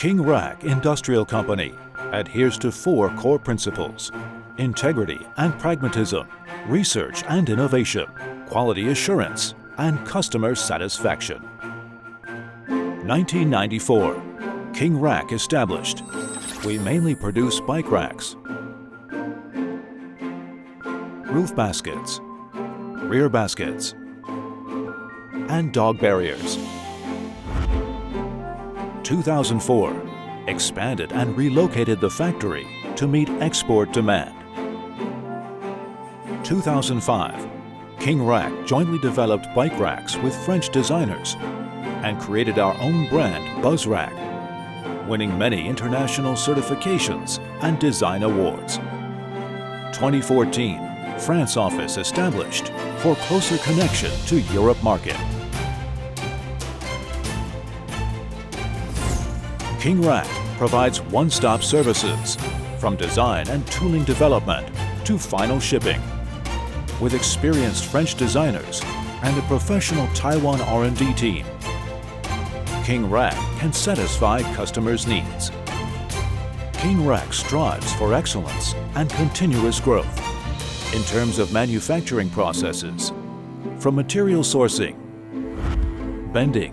KINGRACK Industrial Company adheres to 4 core principles: integrity and pragmatism, research and innovation, quality assurance, and customer satisfaction. 1994. KINGRACK established. We mainly produce bike racks, roof baskets, rear baskets, and dog barriers. 2004. Expanded and relocated the factory to meet export demand. 2005. KINGRACK jointly developed bike racks with French designers and created our own brand, BUZZRACK, winning many international certifications and design awards. 2014. France office established for closer connection to Europe market. KINGRACK provides one-stop services from design and tooling development to final shipping. With experienced French designers and a professional Taiwan R&D team, KINGRACK can satisfy customers' needs. KINGRACK strives for excellence and continuous growth in terms of manufacturing processes, from material sourcing, bending,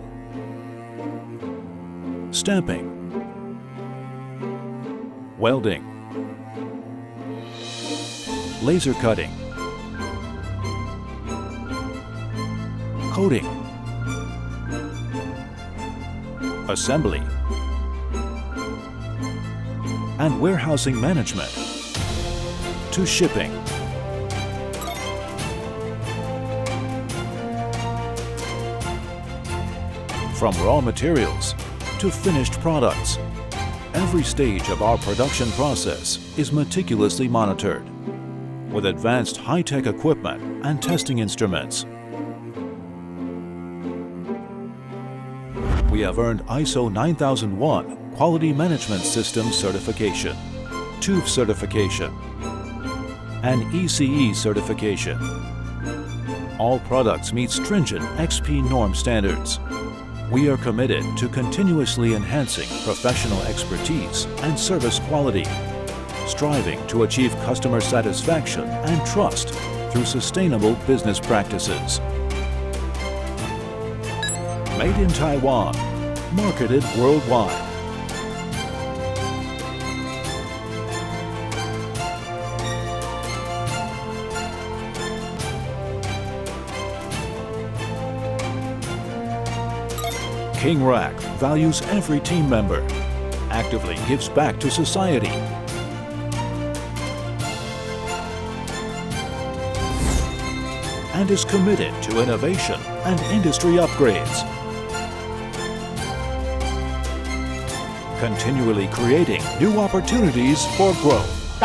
stamping, welding, laser cutting, coating, assembly, and warehousing management, to shipping. From raw materials to finished products, every stage of our production process is meticulously monitored with advanced high-tech equipment and testing instruments. We have earned ISO 9001 Quality Management System certification, TÜV certification, and ECE certification. All products meet stringent XP norm standards. We are committed to continuously enhancing professional expertise and service quality, striving to achieve customer satisfaction and trust through sustainable business practices. Made in Taiwan, marketed worldwide. KINGRACK values every team member, actively gives back to society, and is committed to innovation and industry upgrades, continually creating new opportunities for growth.